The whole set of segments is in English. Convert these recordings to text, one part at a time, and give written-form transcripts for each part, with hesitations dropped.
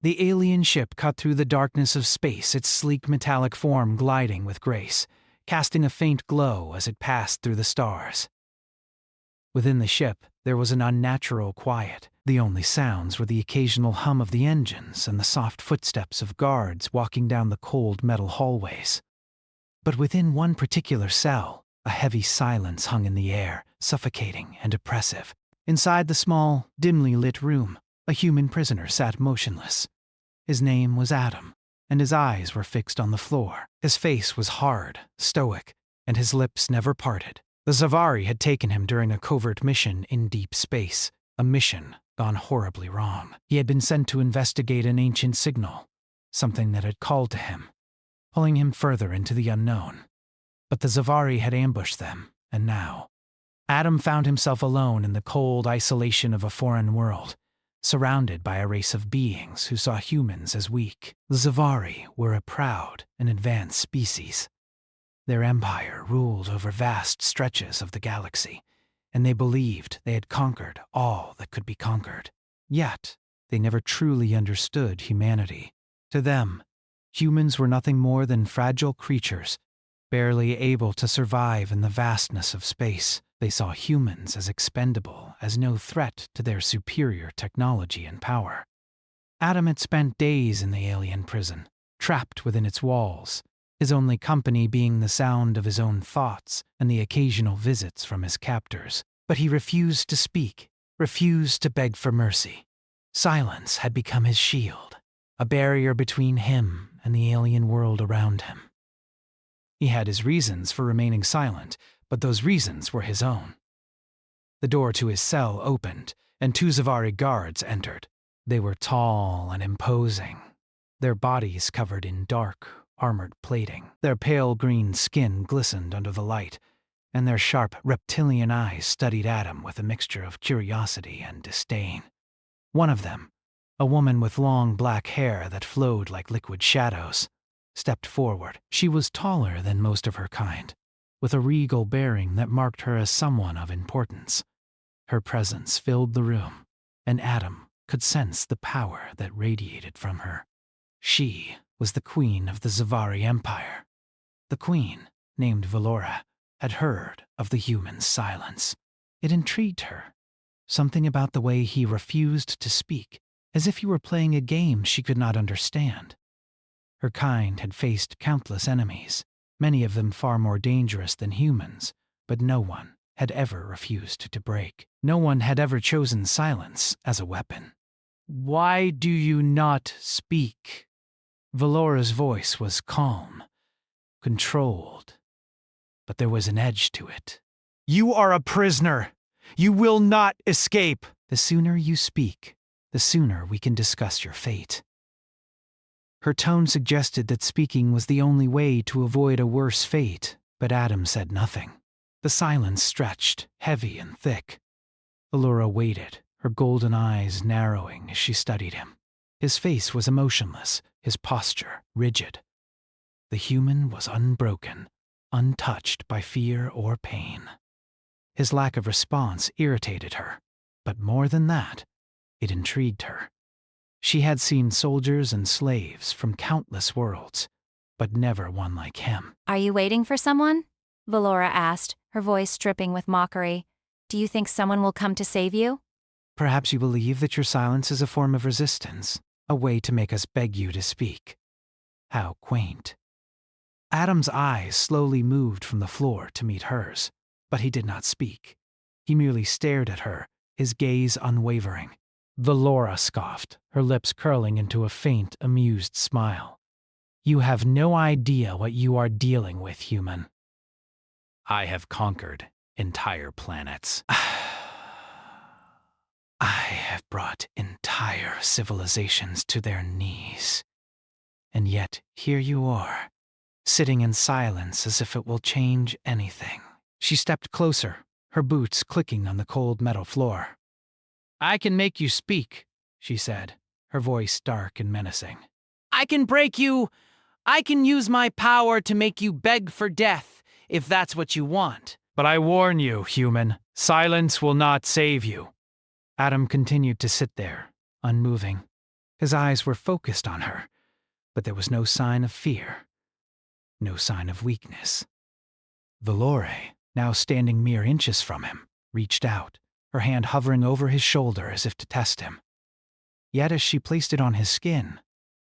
The alien ship cut through the darkness of space, its sleek metallic form gliding with grace, casting a faint glow as it passed through the stars. Within the ship, there was an unnatural quiet. The only sounds were the occasional hum of the engines and the soft footsteps of guards walking down the cold metal hallways. But within one particular cell, a heavy silence hung in the air, suffocating and oppressive. Inside the small, dimly lit room, a human prisoner sat motionless. His name was Adam, and his eyes were fixed on the floor. His face was hard, stoic, and his lips never parted. The Scifi had taken him during a covert mission in deep space, a mission gone horribly wrong. He had been sent to investigate an ancient signal, something that had called to him, pulling him further into the unknown. But the Scifi had ambushed them, and now Adam found himself alone in the cold isolation of a foreign world, surrounded by a race of beings who saw humans as weak. The Scifi were a proud and advanced species. Their empire ruled over vast stretches of the galaxy, and they believed they had conquered all that could be conquered. Yet, they never truly understood humanity. To them, humans were nothing more than fragile creatures, barely able to survive in the vastness of space. They saw humans as expendable, as no threat to their superior technology and power. Adam had spent days in the alien prison, trapped within its walls, his only company being the sound of his own thoughts and the occasional visits from his captors. But he refused to speak, refused to beg for mercy. Silence had become his shield, a barrier between him and the alien world around him. He had his reasons for remaining silent, but those reasons were his own. The door to his cell opened, and two Scifi guards entered. They were tall and imposing, their bodies covered in dark, armored plating. Their pale green skin glistened under the light, and their sharp reptilian eyes studied Adam with a mixture of curiosity and disdain. One of them, a woman with long black hair that flowed like liquid shadows, stepped forward. She was taller than most of her kind, with a regal bearing that marked her as someone of importance. Her presence filled the room, and Adam could sense the power that radiated from her. She was the queen of the Scifi Empire. The queen, named Valora, had heard of the human's silence. It intrigued her, something about the way he refused to speak, as if he were playing a game she could not understand. Her kind had faced countless enemies, many of them far more dangerous than humans, but no one had ever refused to break. No one had ever chosen silence as a weapon. "Why do you not speak?" Valora's voice was calm, controlled, but there was an edge to it. "You are a prisoner. You will not escape. The sooner you speak, the sooner we can discuss your fate." Her tone suggested that speaking was the only way to avoid a worse fate, but Adam said nothing. The silence stretched, heavy and thick. Valora waited, her golden eyes narrowing as she studied him. His face was emotionless, his posture rigid. The human was unbroken, untouched by fear or pain. His lack of response irritated her, but more than that, it intrigued her. She had seen soldiers and slaves from countless worlds, but never one like him. "Are you waiting for someone?" Valora asked, her voice dripping with mockery. "Do you think someone will come to save you?" Perhaps you believe that your silence is a form of resistance, a way to make us beg you to speak. How quaint. Adam's eyes slowly moved from the floor to meet hers, but he did not speak. He merely stared at her, his gaze unwavering. Valora scoffed, her lips curling into a faint, amused smile. "You have no idea what you are dealing with, human. I have conquered entire planets. I have brought entire civilizations to their knees. And yet here you are, sitting in silence as if it will change anything." She stepped closer, her boots clicking on the cold metal floor. "I can make you speak," she said, her voice dark and menacing. "I can break you. I can use my power to make you beg for death, if that's what you want. But I warn you, human, silence will not save you." Adam continued to sit there, unmoving. His eyes were focused on her, but there was no sign of fear, no sign of weakness. Valore, now standing mere inches from him, reached out, her hand hovering over his shoulder as if to test him. Yet as she placed it on his skin,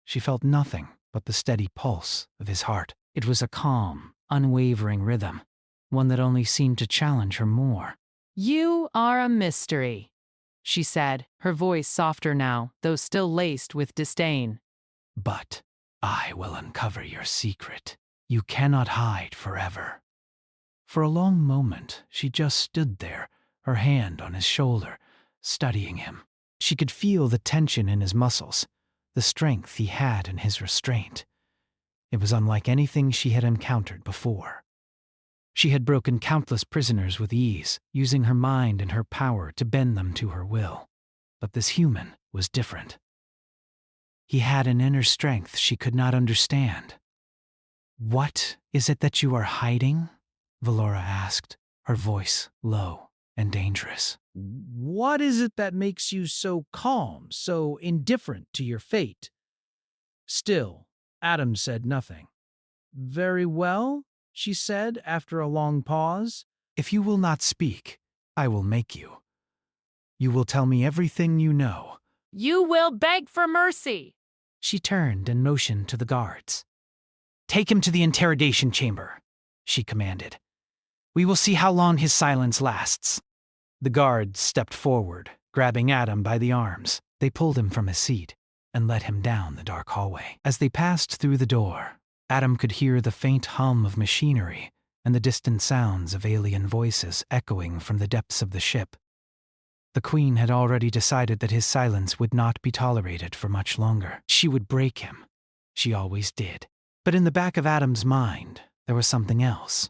she felt nothing but the steady pulse of his heart. It was a calm, unwavering rhythm, one that only seemed to challenge her more. "You are a mystery," she said, her voice softer now, though still laced with disdain. But I will uncover your secret. You cannot hide forever. For a long moment, she just stood there, her hand on his shoulder, studying him. She could feel the tension in his muscles, the strength he had in his restraint. It was unlike anything she had encountered before. She had broken countless prisoners with ease, using her mind and her power to bend them to her will. But this human was different. He had an inner strength she could not understand. "What is it that you are hiding?" Valora asked, her voice low and dangerous. "What is it that makes you so calm, so indifferent to your fate?" Still, Adam said nothing. "Very well," she said after a long pause. "If you will not speak, I will make you. You will tell me everything you know." "You will beg for mercy." She turned and motioned to the guards. "Take him to the interrogation chamber," she commanded. "We will see how long his silence lasts." The guards stepped forward, grabbing Adam by the arms. They pulled him from his seat and led him down the dark hallway. As they passed through the door, Adam could hear the faint hum of machinery and the distant sounds of alien voices echoing from the depths of the ship. The Queen had already decided that his silence would not be tolerated for much longer. She would break him. She always did. But in the back of Adam's mind, there was something else.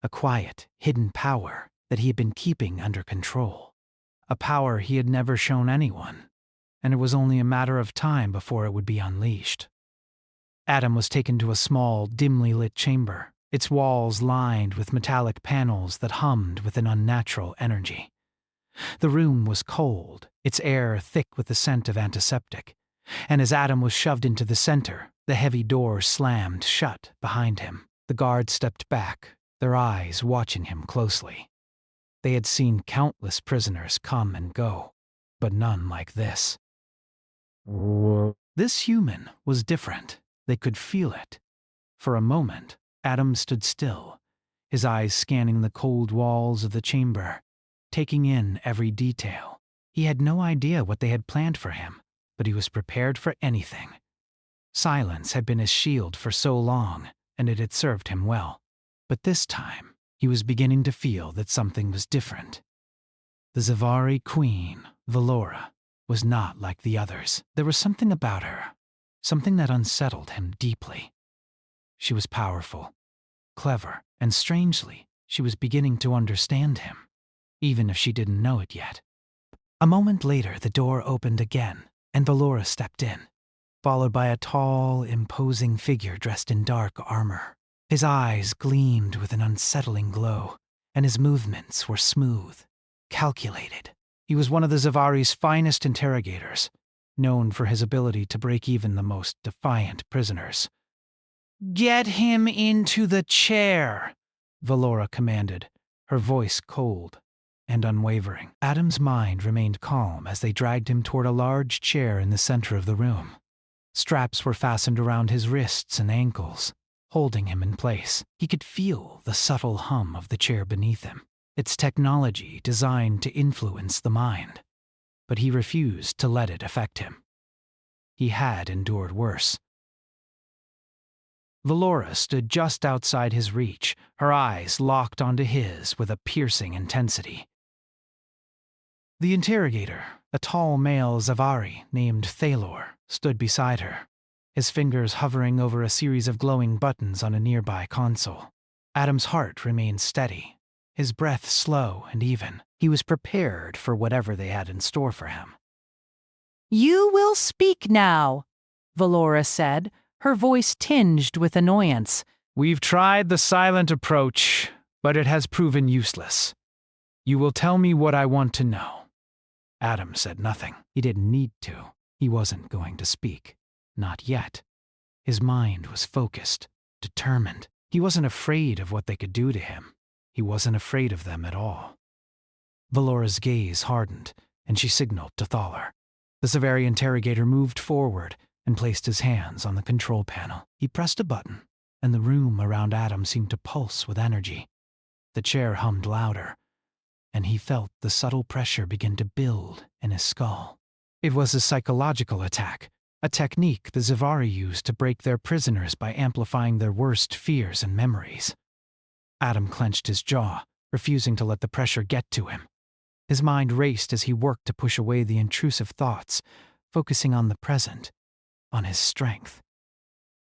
A quiet, hidden power that he had been keeping under control. A power he had never shown anyone, and it was only a matter of time before it would be unleashed. Adam was taken to a small, dimly lit chamber, its walls lined with metallic panels that hummed with an unnatural energy. The room was cold, its air thick with the scent of antiseptic, and as Adam was shoved into the center, the heavy door slammed shut behind him. The guards stepped back, their eyes watching him closely. They had seen countless prisoners come and go, but none like this. This human was different. They could feel it. For a moment, Adam stood still, his eyes scanning the cold walls of the chamber, taking in every detail. He had no idea what they had planned for him, but he was prepared for anything. Silence had been his shield for so long, and it had served him well. But this time, he was beginning to feel that something was different. The Zavari queen, Valora, was not like the others. There was something about her, something that unsettled him deeply. She was powerful, clever, and strangely, she was beginning to understand him, even if she didn't know it yet. A moment later, the door opened again, and Valora stepped in, followed by a tall, imposing figure dressed in dark armor. His eyes gleamed with an unsettling glow, and his movements were smooth, calculated. He was one of the Zavari's finest interrogators, known for his ability to break even the most defiant prisoners. "Get him into the chair," Valora commanded, her voice cold and unwavering. Adam's mind remained calm as they dragged him toward a large chair in the center of the room. Straps were fastened around his wrists and ankles, holding him in place. He could feel the subtle hum of the chair beneath him, its technology designed to influence the mind. But he refused to let it affect him. He had endured worse. Valora stood just outside his reach, her eyes locked onto his with a piercing intensity. The interrogator, a tall male Zavari named Thalor, stood beside her, his fingers hovering over a series of glowing buttons on a nearby console. Adam's heart remained steady, his breath slow and even. He was prepared for whatever they had in store for him. "You will speak now," Valora said, her voice tinged with annoyance. "We've tried the silent approach, but it has proven useless. You will tell me what I want to know." Adam said nothing. He didn't need to. He wasn't going to speak. Not yet. His mind was focused, determined. He wasn't afraid of what they could do to him. He wasn't afraid of them at all. Valora's gaze hardened, and she signaled to Thaler. The Severi interrogator moved forward and placed his hands on the control panel. He pressed a button, and the room around Adam seemed to pulse with energy. The chair hummed louder, and he felt the subtle pressure begin to build in his skull. It was a psychological attack, a technique the Zevari used to break their prisoners by amplifying their worst fears and memories. Adam clenched his jaw, refusing to let the pressure get to him. His mind raced as he worked to push away the intrusive thoughts, focusing on the present, on his strength.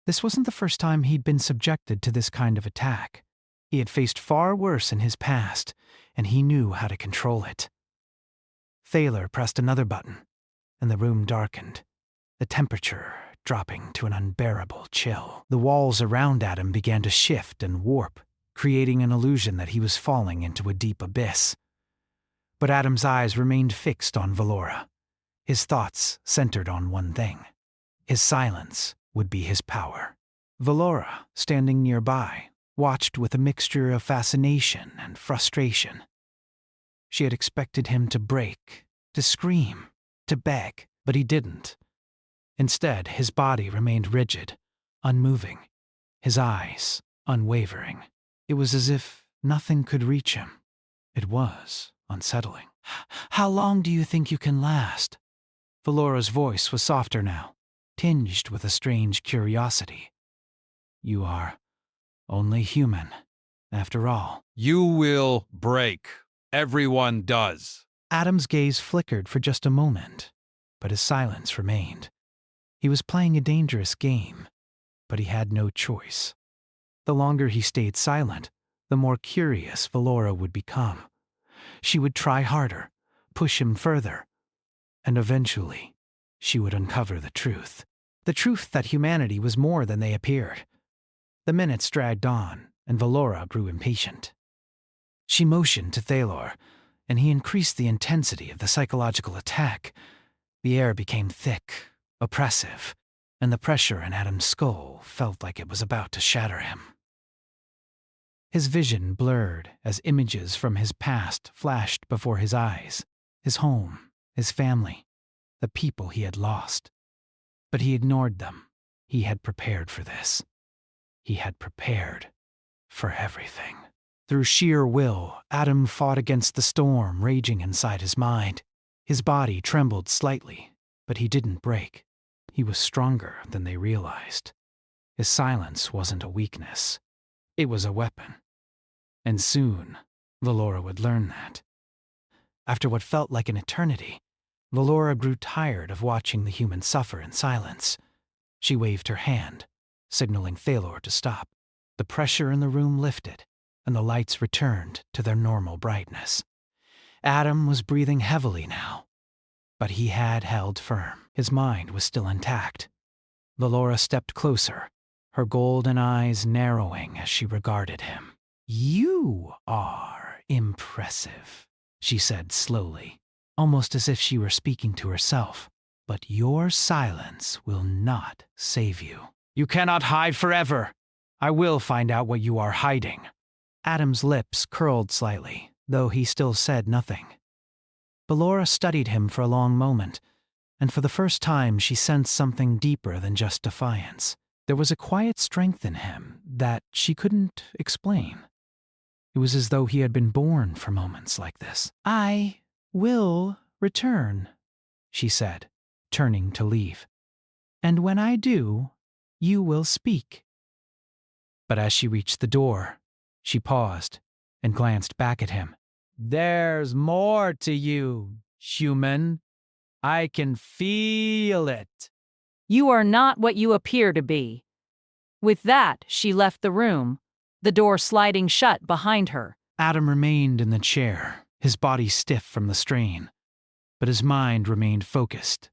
This wasn't the first time he'd been subjected to this kind of attack. He had faced far worse in his past, and he knew how to control it. Thaler pressed another button, and the room darkened, the temperature dropping to an unbearable chill. The walls around Adam began to shift and warp, creating an illusion that he was falling into a deep abyss. But Adam's eyes remained fixed on Valora. His thoughts centered on one thing. His silence would be his power. Valora, standing nearby, watched with a mixture of fascination and frustration. She had expected him to break, to scream, to beg, but he didn't. Instead, his body remained rigid, unmoving, his eyes unwavering. It was as if nothing could reach him. It was unsettling. "How long do you think you can last?" Valora's voice was softer now, tinged with a strange curiosity. "You are only human, after all." You will break. Everyone does. Adam's gaze flickered for just a moment, but his silence remained. He was playing a dangerous game, but he had no choice. The longer he stayed silent, the more curious Valora would become. She would try harder, push him further, and eventually she would uncover the truth. The truth that humanity was more than they appeared. The minutes dragged on, and Valora grew impatient. She motioned to Thaler, and he increased the intensity of the psychological attack. The air became thick, oppressive, and the pressure in Adam's skull felt like it was about to shatter him. His vision blurred as images from his past flashed before his eyes. His home, his family, the people he had lost. But he ignored them. He had prepared for this. He had prepared for everything. Through sheer will, Adam fought against the storm raging inside his mind. His body trembled slightly, but he didn't break. He was stronger than they realized. His silence wasn't a weakness. It was a weapon. And soon, Valora would learn that. After what felt like an eternity, Valora grew tired of watching the human suffer in silence. She waved her hand, signaling Thaler to stop. The pressure in the room lifted, and the lights returned to their normal brightness. Adam was breathing heavily now, but he had held firm. His mind was still intact. Valora stepped closer, her golden eyes narrowing as she regarded him. "You are impressive," she said slowly, almost as if she were speaking to herself. "But your silence will not save you. You cannot hide forever. I will find out what you are hiding." Adam's lips curled slightly, though he still said nothing. Valora studied him for a long moment, and for the first time she sensed something deeper than just defiance. There was a quiet strength in him that she couldn't explain. It was as though he had been born for moments like this. "I will return," she said, turning to leave. "And when I do, you will speak." But as she reached the door, she paused and glanced back at him. "There's more to you, human. I can feel it." "You are not what you appear to be." With that, she left the room, the door sliding shut behind her. Adam remained in the chair, his body stiff from the strain, but his mind remained focused.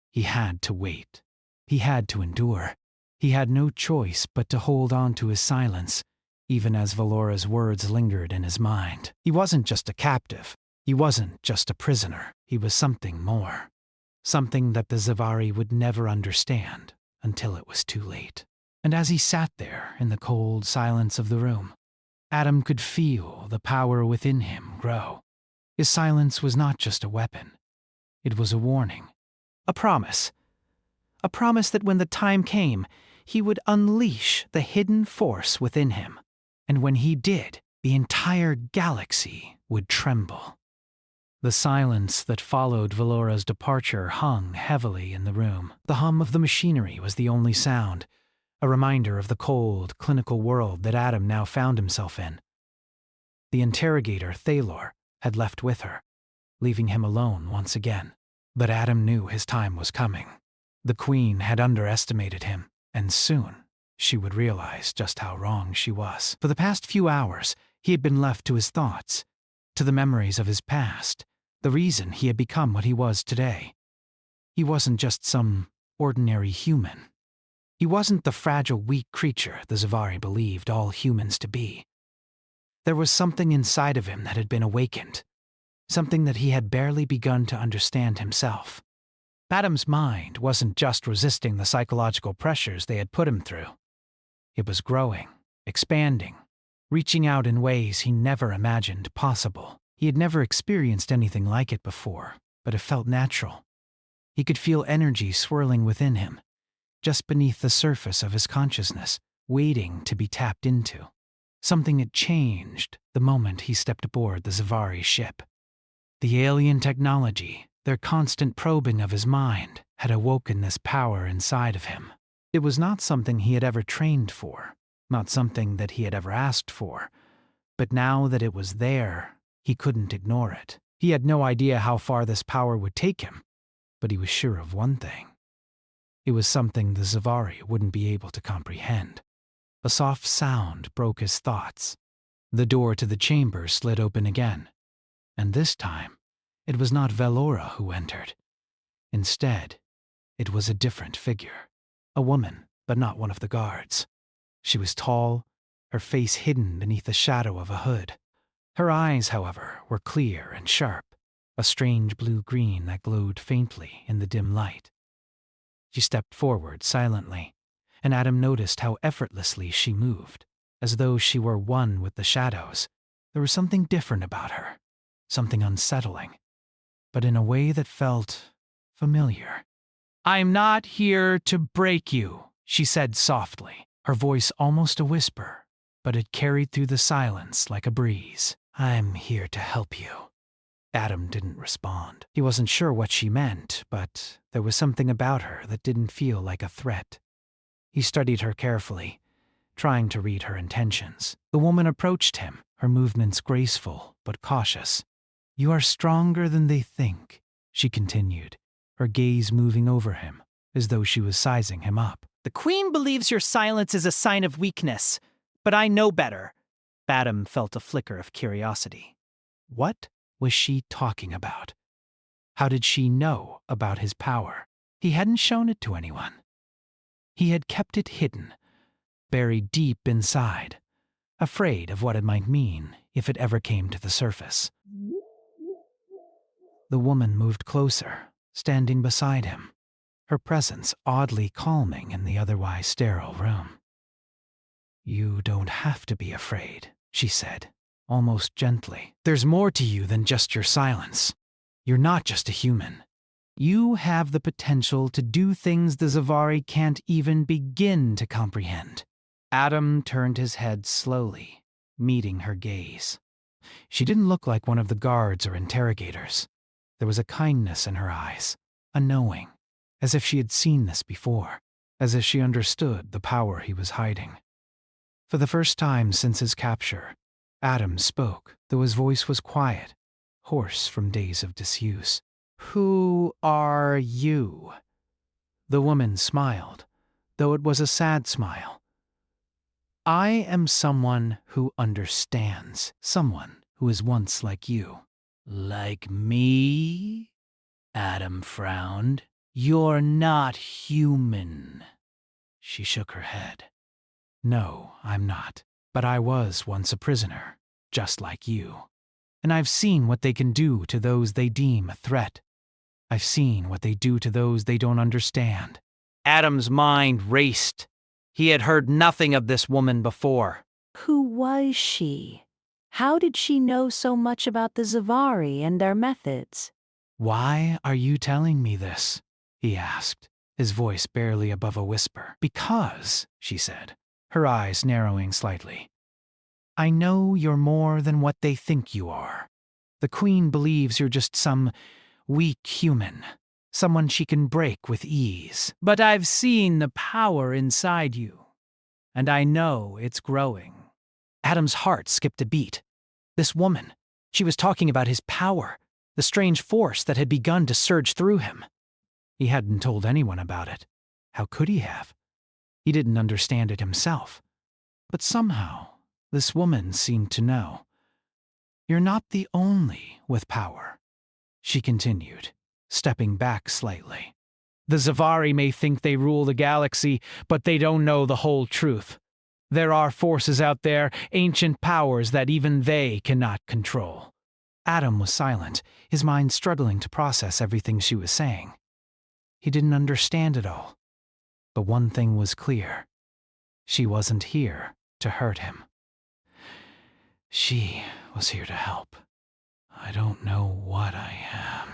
He had to wait. He had to endure. He had no choice but to hold on to his silence, even as Valora's words lingered in his mind. He wasn't just a captive. He wasn't just a prisoner. He was something more. something that the Zavari would never understand until it was too late. And as he sat there in the cold silence of the room, Adam could feel the power within him grow. His silence was not just a weapon. It was a warning, a promise that when the time came, he would unleash the hidden force within him. And when he did, the entire galaxy would tremble. The silence that followed Velora's departure hung heavily in the room. The hum of the machinery was the only sound, a reminder of the cold, clinical world that Adam now found himself in. The interrogator, Thalor, had left with her, leaving him alone once again. But Adam knew his time was coming. The Queen had underestimated him, and soon she would realize just how wrong she was. For the past few hours, he had been left to his thoughts, to the memories of his past, the reason he had become what he was today. He wasn't just some ordinary human. He wasn't the fragile, weak creature the Zavari believed all humans to be. There was something inside of him that had been awakened, something that he had barely begun to understand himself. Adam's mind wasn't just resisting the psychological pressures they had put him through. It was growing, expanding, reaching out in ways he never imagined possible. He had never experienced anything like it before, but it felt natural. He could feel energy swirling within him, just beneath the surface of his consciousness, waiting to be tapped into. Something had changed the moment he stepped aboard the Zavari ship. The alien technology, their constant probing of his mind, had awoken this power inside of him. It was not something he had ever trained for, not something that he had ever asked for, but now that it was there, he couldn't ignore it. He had no idea how far this power would take him, but he was sure of one thing. It was something the Zavari wouldn't be able to comprehend. A soft sound broke his thoughts. The door to the chamber slid open again, and this time, it was not Velora who entered. Instead, it was a different figure. A woman, but not one of the guards. She was tall, her face hidden beneath the shadow of a hood. Her eyes, however, were clear and sharp, a strange blue-green that glowed faintly in the dim light. She stepped forward silently, and Adam noticed how effortlessly she moved, as though she were one with the shadows. There was something different about her, something unsettling, but in a way that felt familiar. "I'm not here to break you," she said softly, her voice almost a whisper, but it carried through the silence like a breeze. "I'm here to help you." Adam didn't respond. He wasn't sure what she meant, but there was something about her that didn't feel like a threat. He studied her carefully, trying to read her intentions. The woman approached him, her movements graceful but cautious. "You are stronger than they think," she continued, her gaze moving over him, as though she was sizing him up. "The Queen believes your silence is a sign of weakness, but I know better." Adam felt a flicker of curiosity. What was she talking about? How did she know about his power? He hadn't shown it to anyone. He had kept it hidden, buried deep inside, afraid of what it might mean if it ever came to the surface. The woman moved closer, standing beside him, her presence oddly calming in the otherwise sterile room. "You don't have to be afraid," she said, almost gently. "There's more to you than just your silence. You're not just a human. You have the potential to do things the Zavari can't even begin to comprehend." Adam turned his head slowly, meeting her gaze. She didn't look like one of the guards or interrogators. There was a kindness in her eyes, a knowing, as if she had seen this before, as if she understood the power he was hiding. For the first time since his capture, Adam spoke, though his voice was quiet, hoarse from days of disuse. "Who are you?" The woman smiled, though it was a sad smile. "I am someone who understands, someone who is once like you." "Like me?" Adam frowned. "You're not human." She shook her head. "No, I'm not. But I was once a prisoner, just like you. And I've seen what they can do to those they deem a threat. I've seen what they do to those they don't understand. Adam's mind raced. He had heard nothing of this woman before. Who was she? How did she know so much about the Zavari and their methods? Why are you telling me this? He asked, his voice barely above a whisper. Because, she said, her eyes narrowing slightly. I know you're more than what they think you are. The Queen believes you're just some weak human, someone she can break with ease. But I've seen the power inside you, and I know it's growing. Adam's heart skipped a beat. This woman, she was talking about his power, the strange force that had begun to surge through him. He hadn't told anyone about it. How could he have? He didn't understand it himself. But somehow, this woman seemed to know. You're not the only with power, she continued, stepping back slightly. The Zavari may think they rule the galaxy, but they don't know the whole truth. There are forces out there, ancient powers that even they cannot control. Adam was silent, his mind struggling to process everything she was saying. He didn't understand it all. But one thing was clear. She wasn't here to hurt him. She was here to help. I don't know what I am,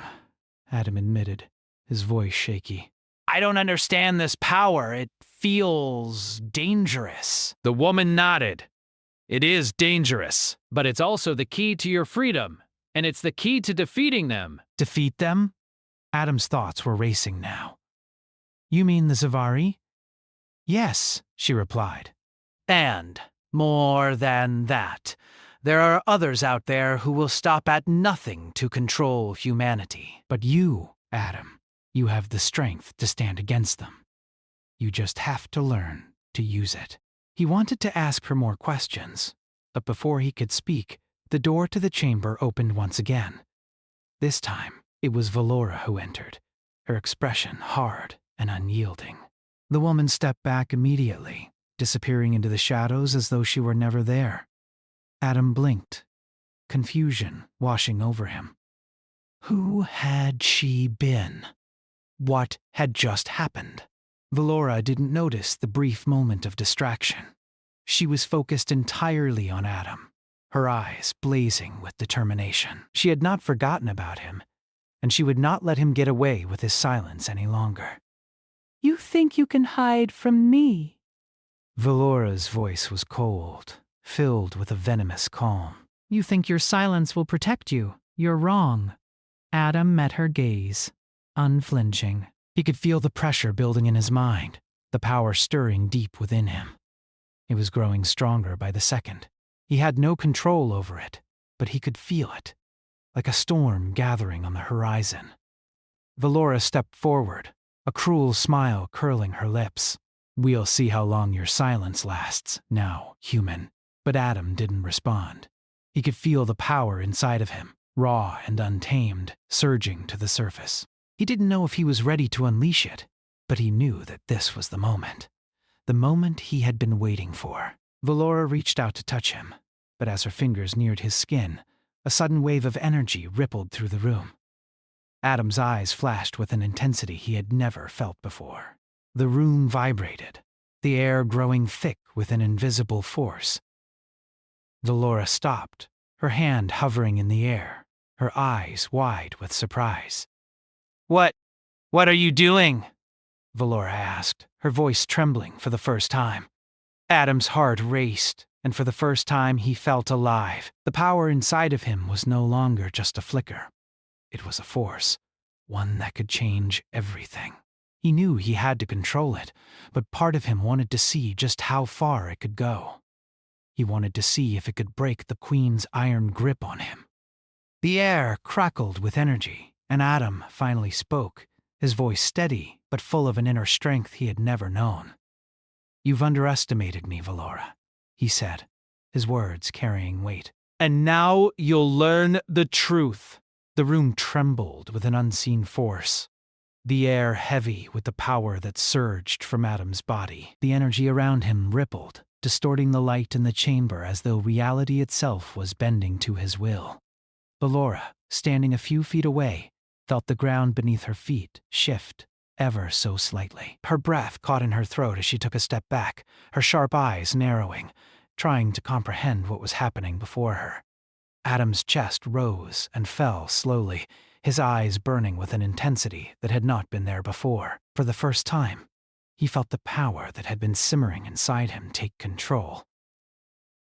Adam admitted, his voice shaky. I don't understand this power. It feels dangerous. The woman nodded. It is dangerous, but it's also the key to your freedom, and it's the key to defeating them. Defeat them? Adam's thoughts were racing now. You mean the Zavari? Yes, she replied. And, more than that, there are others out there who will stop at nothing to control humanity. But you, Adam, you have the strength to stand against them. You just have to learn to use it. He wanted to ask her more questions, but before he could speak, the door to the chamber opened once again. This time, it was Valora who entered, her expression hard and unyielding. The woman stepped back immediately, disappearing into the shadows as though she were never there. Adam blinked, confusion washing over him. Who had she been? What had just happened? Valora didn't notice the brief moment of distraction. She was focused entirely on Adam, her eyes blazing with determination. She had not forgotten about him, and she would not let him get away with his silence any longer. You think you can hide from me? Valora's voice was cold, filled with a venomous calm. You think your silence will protect you? You're wrong. Adam met her gaze, unflinching. He could feel the pressure building in his mind, the power stirring deep within him. It was growing stronger by the second. He had no control over it, but he could feel it, like a storm gathering on the horizon. Valora stepped forward, a cruel smile curling her lips. We'll see how long your silence lasts, now, human. But Adam didn't respond. He could feel the power inside of him, raw and untamed, surging to the surface. He didn't know if he was ready to unleash it, but he knew that this was the moment he had been waiting for. Valora reached out to touch him, but as her fingers neared his skin, a sudden wave of energy rippled through the room. Adam's eyes flashed with an intensity he had never felt before. The room vibrated, the air growing thick with an invisible force. Valora stopped, her hand hovering in the air, her eyes wide with surprise. What are you doing? Valora asked, her voice trembling for the first time. Adam's heart raced, and for the first time he felt alive. The power inside of him was no longer just a flicker. It was a force, one that could change everything. He knew he had to control it, but part of him wanted to see just how far it could go. He wanted to see if it could break the Queen's iron grip on him. The air crackled with energy, and Adam finally spoke, his voice steady but full of an inner strength he had never known. You've underestimated me, Valora, he said, his words carrying weight. And now you'll learn the truth. The room trembled with an unseen force, the air heavy with the power that surged from Adam's body. The energy around him rippled, distorting the light in the chamber as though reality itself was bending to his will. Valora, standing a few feet away, felt the ground beneath her feet shift ever so slightly. Her breath caught in her throat as she took a step back, her sharp eyes narrowing, trying to comprehend what was happening before her. Adam's chest rose and fell slowly, his eyes burning with an intensity that had not been there before. For the first time, he felt the power that had been simmering inside him take control.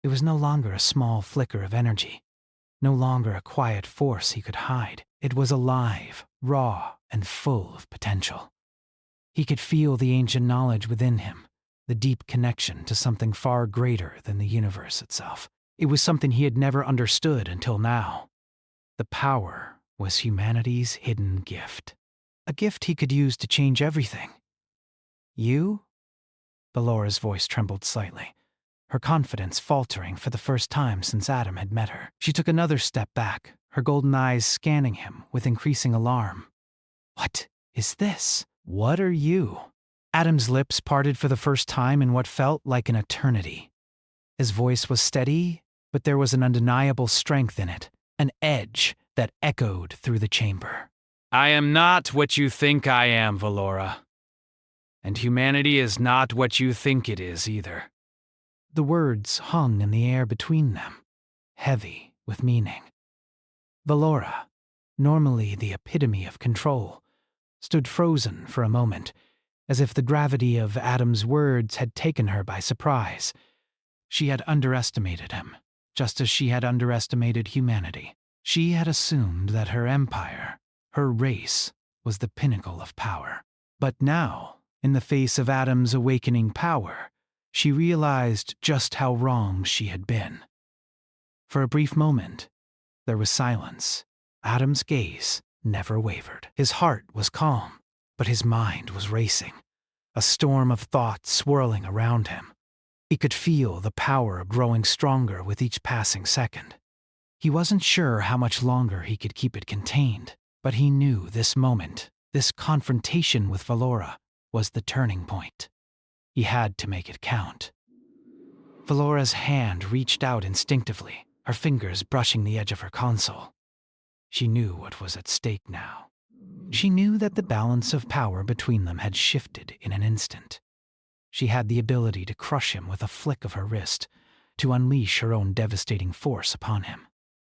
It was no longer a small flicker of energy, no longer a quiet force he could hide. It was alive, raw, and full of potential. He could feel the ancient knowledge within him, the deep connection to something far greater than the universe itself. It was something he had never understood until now. The power was humanity's hidden gift, a gift he could use to change everything. You? Valora's voice trembled slightly, her confidence faltering for the first time since Adam had met her. She took another step back, her golden eyes scanning him with increasing alarm. What is this? What are you? Adam's lips parted for the first time in what felt like an eternity. His voice was steady, but there was an undeniable strength in it, an edge that echoed through the chamber. I am not what you think I am, Valora. And humanity is not what you think it is either. The words hung in the air between them, heavy with meaning. Valora, normally the epitome of control, stood frozen for a moment, as if the gravity of Adam's words had taken her by surprise. She had underestimated him, just as she had underestimated humanity. She had assumed that her empire, her race, was the pinnacle of power. But now, in the face of Adam's awakening power, she realized just how wrong she had been. For a brief moment, there was silence. Adam's gaze never wavered. His heart was calm, but his mind was racing, a storm of thoughts swirling around him. He could feel the power growing stronger with each passing second. He wasn't sure how much longer he could keep it contained, but he knew this moment, this confrontation with Valora, was the turning point. He had to make it count. Valora's hand reached out instinctively, her fingers brushing the edge of her console. She knew what was at stake now. She knew that the balance of power between them had shifted in an instant. She had the ability to crush him with a flick of her wrist, to unleash her own devastating force upon him.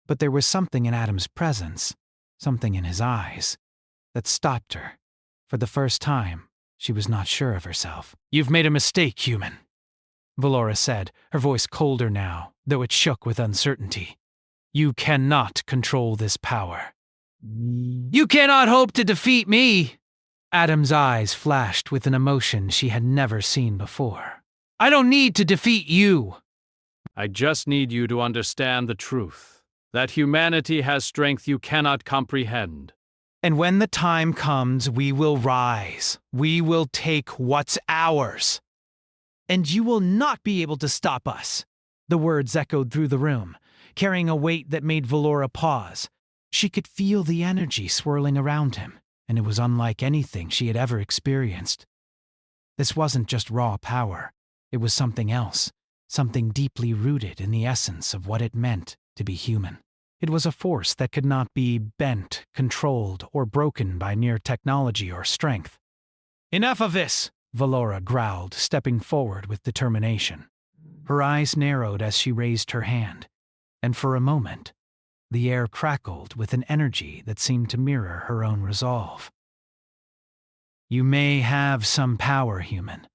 But there was something in Adam's presence, something in his eyes, that stopped her. For the first time, she was not sure of herself. You've made a mistake, human, Valora said, her voice colder now, though it shook with uncertainty. You cannot control this power. You cannot hope to defeat me! Adam's eyes flashed with an emotion she had never seen before. I don't need to defeat you! I just need you to understand the truth, that humanity has strength you cannot comprehend. And when the time comes, we will rise. We will take what's ours. And you will not be able to stop us. The words echoed through the room, carrying a weight that made Valora pause. She could feel the energy swirling around him, and it was unlike anything she had ever experienced. This wasn't just raw power. It was something else, something deeply rooted in the essence of what it meant to be human. It was a force that could not be bent, controlled, or broken by mere technology or strength. Enough of this, Valora growled, stepping forward with determination. Her eyes narrowed as she raised her hand, and for a moment, the air crackled with an energy that seemed to mirror her own resolve. You may have some power, human,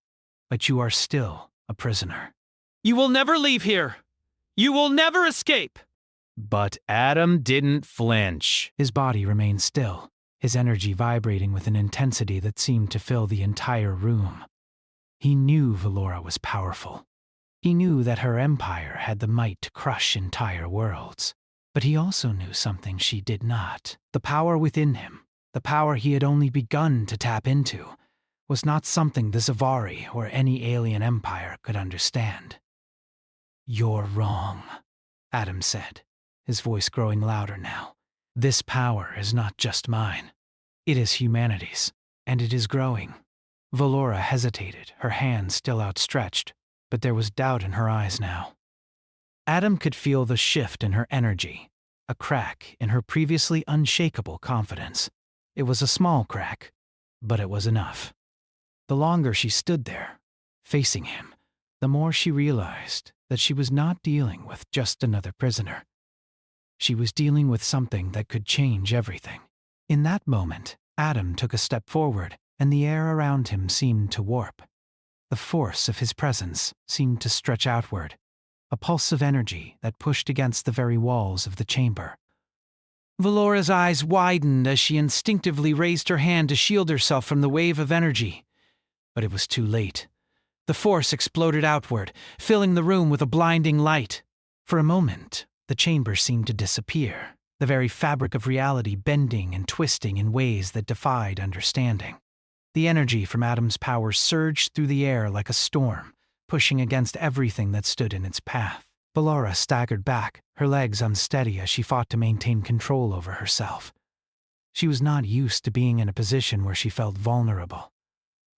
but you are still a prisoner. You will never leave here! You will never escape! But Adam didn't flinch. His body remained still, his energy vibrating with an intensity that seemed to fill the entire room. He knew Valora was powerful. He knew that her empire had the might to crush entire worlds. But he also knew something she did not. The power within him, the power he had only begun to tap into, was not something the Zavari or any alien empire could understand. You're wrong, Adam said, his voice growing louder now. This power is not just mine. It is humanity's, and it is growing. Valora hesitated, her hand still outstretched, but there was doubt in her eyes now. Adam could feel the shift in her energy, a crack in her previously unshakable confidence. It was a small crack, but it was enough. The longer she stood there, facing him, the more she realized that she was not dealing with just another prisoner. She was dealing with something that could change everything. In that moment, Adam took a step forward, and the air around him seemed to warp. The force of his presence seemed to stretch outward, a pulse of energy that pushed against the very walls of the chamber. Velora's eyes widened as she instinctively raised her hand to shield herself from the wave of energy. But it was too late. The force exploded outward, filling the room with a blinding light. For a moment, the chamber seemed to disappear, the very fabric of reality bending and twisting in ways that defied understanding. The energy from Adam's power surged through the air like a storm, pushing against everything that stood in its path. Velora staggered back, her legs unsteady as she fought to maintain control over herself. She was not used to being in a position where she felt vulnerable.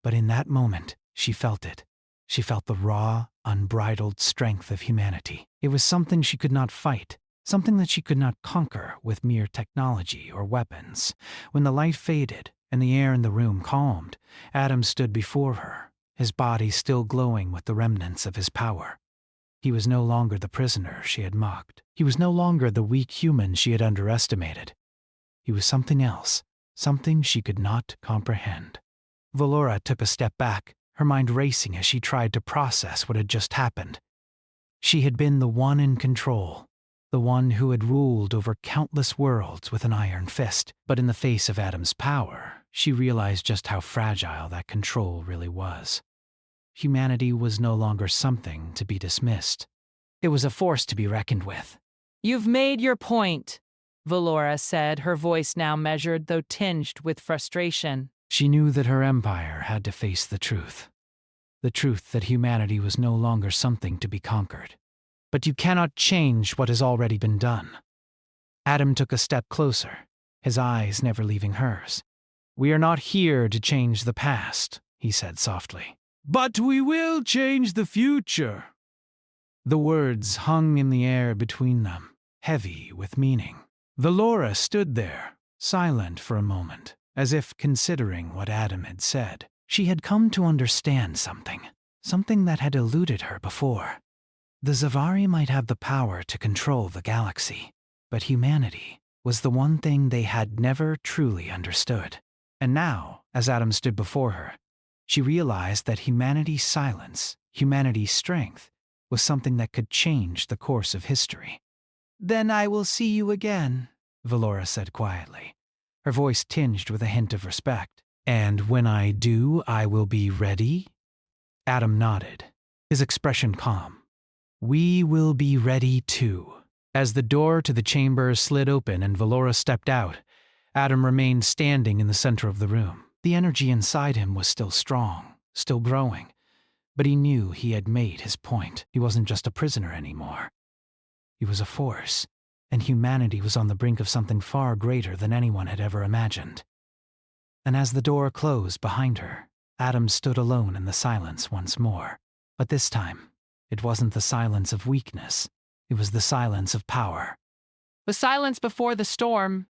But in that moment, she felt it. She felt the raw, unbridled strength of humanity. It was something she could not fight, something that she could not conquer with mere technology or weapons. When the light faded and the air in the room calmed, Adam stood before her, his body still glowing with the remnants of his power. He was no longer the prisoner she had mocked. He was no longer the weak human she had underestimated. He was something else, something she could not comprehend. Velora took a step back, her mind racing as she tried to process what had just happened. She had been the one in control, the one who had ruled over countless worlds with an iron fist. But in the face of Adam's power, she realized just how fragile that control really was. Humanity was no longer something to be dismissed. It was a force to be reckoned with. "You've made your point," Velora said, her voice now measured though tinged with frustration. She knew that her empire had to face the truth that humanity was no longer something to be conquered. But you cannot change what has already been done. Adam took a step closer, his eyes never leaving hers. "We are not here to change the past," he said softly. "But we will change the future." The words hung in the air between them, heavy with meaning. Velora stood there, silent for a moment, as if considering what Adam had said. She had come to understand something that had eluded her before. The Zavari might have the power to control the galaxy, but humanity was the one thing they had never truly understood. And now, as Adam stood before her, she realized that humanity's silence, humanity's strength, was something that could change the course of history. "Then I will see you again," Velora said quietly, her voice tinged with a hint of respect. "And when I do, I will be ready?" Adam nodded, his expression calm. "We will be ready too." As the door to the chamber slid open and Velora stepped out, Adam remained standing in the center of the room. The energy inside him was still strong, still growing, but he knew he had made his point. He wasn't just a prisoner anymore. He was a force, and humanity was on the brink of something far greater than anyone had ever imagined. And as the door closed behind her, Adam stood alone in the silence once more. But this time, it wasn't the silence of weakness. It was the silence of power. The silence before the storm,